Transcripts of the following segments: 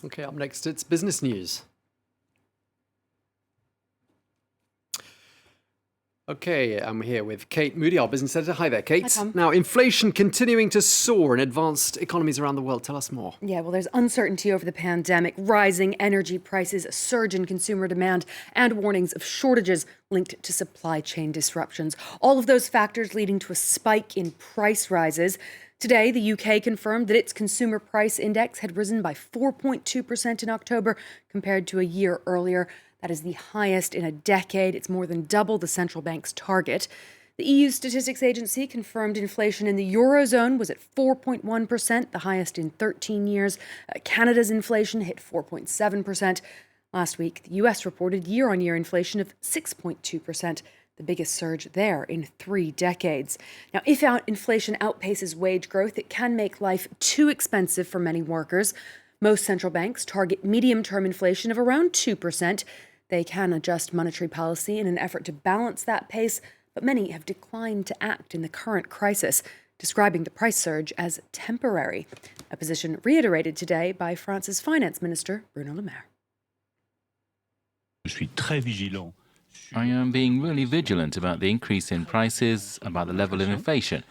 Okay, up next, it's business news. Okay, I'm here with Kate Moody, our business editor. Hi there, Kate. Hi, Tom. Now, inflation continuing to soar in advanced economies around the world. Tell us more. Yeah, well, there's uncertainty over the pandemic, rising energy prices, a surge in consumer demand, and warnings of shortages linked to supply chain disruptions. All of those factors leading to a spike in price rises. Today, the UK confirmed that its consumer price index had risen by 4.2% in October compared to a year earlier. That is the highest in a decade. It's more than double the central bank's target. The EU Statistics Agency confirmed inflation in the Eurozone was at 4.1%, the highest in 13 years. Canada's inflation hit 4.7%. Last week, the US reported year-on-year inflation of 6.2%, the biggest surge there in 3 decades. Now, if inflation outpaces wage growth, it can make life too expensive for many workers. Most central banks target medium-term inflation of around 2%. They can adjust monetary policy in an effort to balance that pace, but many have declined to act in the current crisis, describing the price surge as temporary, a position reiterated today by France's finance minister, Bruno Le Maire. I am being really vigilant about the increase in prices, about the level of inflation.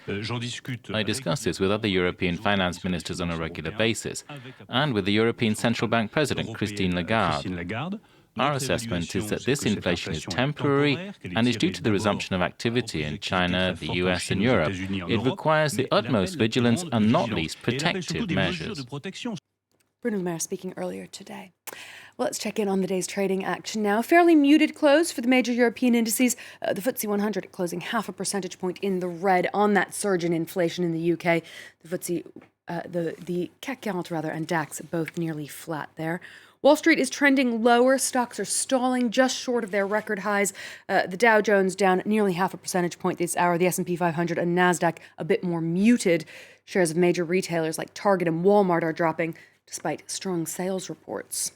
I discuss this with other European finance ministers on a regular basis, and with the European Central Bank President, Christine Lagarde. Our assessment is that this inflation is temporary and is due to the resumption of activity in China, the US and Europe. It requires the utmost vigilance and not least protective measures. Bruno Le Maire speaking earlier today. Well, let's check in on the day's trading action now. Fairly muted close for the major European indices. The FTSE 100 closing half a percentage point in the red on that surge in inflation in the UK. The FTSE, the CAC 40 and DAX both nearly flat there. Wall Street is trending lower. Stocks are stalling just short of their record highs. The Dow Jones down nearly half a percentage point this hour. The S&P 500 and NASDAQ a bit more muted. Shares of major retailers like Target and Walmart are dropping despite strong sales reports.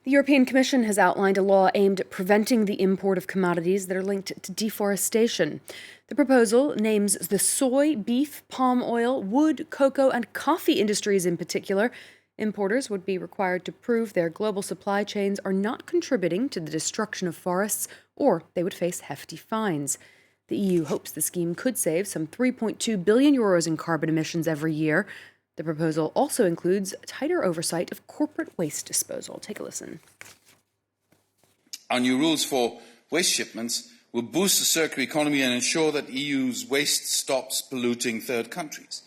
The European Commission has outlined a law aimed at preventing the import of commodities that are linked to deforestation. The proposal names the soy, beef, palm oil, wood, cocoa, and coffee industries in particular. Importers would be required to prove their global supply chains are not contributing to the destruction of forests, or they would face hefty fines. The EU hopes the scheme could save some 3.2 billion euros in carbon emissions every year. The proposal also includes tighter oversight of corporate waste disposal. Take a listen. Our new rules for waste shipments will boost the circular economy and ensure that the EU's waste stops polluting third countries.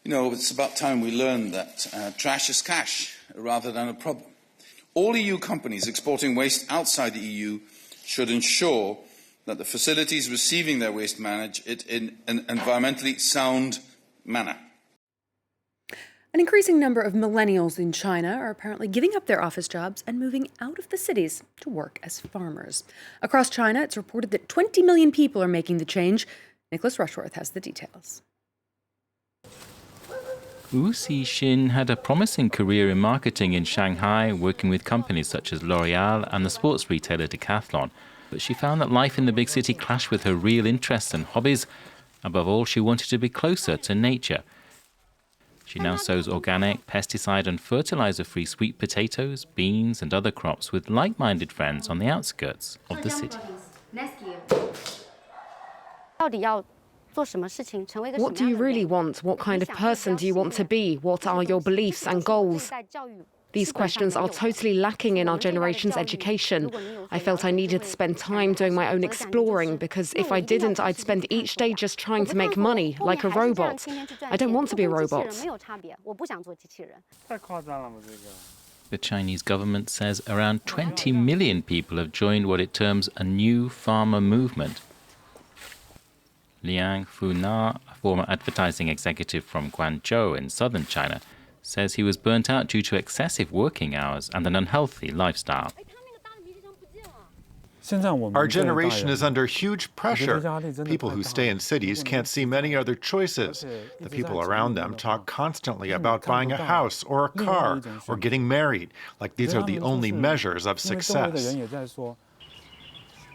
You know, it's about time we learned that trash is cash rather than a problem. All EU companies exporting waste outside the EU should ensure that the facilities receiving their waste manage it in an environmentally sound manner. An increasing number of millennials in China are apparently giving up their office jobs and moving out of the cities to work as farmers. Across China, it's reported that 20 million people are making the change. Nicholas Rushworth has the details. Wu Xixin had a promising career in marketing in Shanghai, working with companies such as L'Oreal and the sports retailer Decathlon. But she found that life in the big city clashed with her real interests and hobbies. Above all, she wanted to be closer to nature. She now sows organic, pesticide and fertilizer-free sweet potatoes, beans and other crops with like-minded friends on the outskirts of the city. What do you really want? What kind of person do you want to be? What are your beliefs and goals? These questions are totally lacking in our generation's education. I felt I needed to spend time doing my own exploring because if I didn't, I'd spend each day just trying to make money, like a robot. I don't want to be a robot. The Chinese government says around 20 million people have joined what it terms a new farmer movement. Liang Funa, a former advertising executive from Guangzhou in southern China, says he was burnt out due to excessive working hours and an unhealthy lifestyle. Our generation is under huge pressure. People who stay in cities can't see many other choices. The people around them talk constantly about buying a house or a car or getting married, like these are the only measures of success.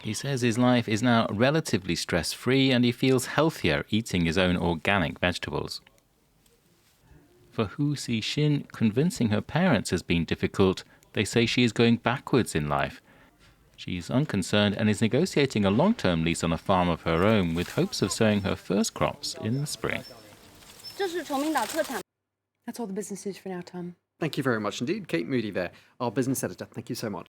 He says his life is now relatively stress-free and he feels healthier eating his own organic vegetables. For Hu Xixin, convincing her parents has been difficult. They say she is going backwards in life. She's unconcerned and is negotiating a long-term lease on a farm of her own with hopes of sowing her first crops in the spring. That's all the business news for now, Tom. Thank you very much indeed. Kate Moody there, our business editor. Thank you so much.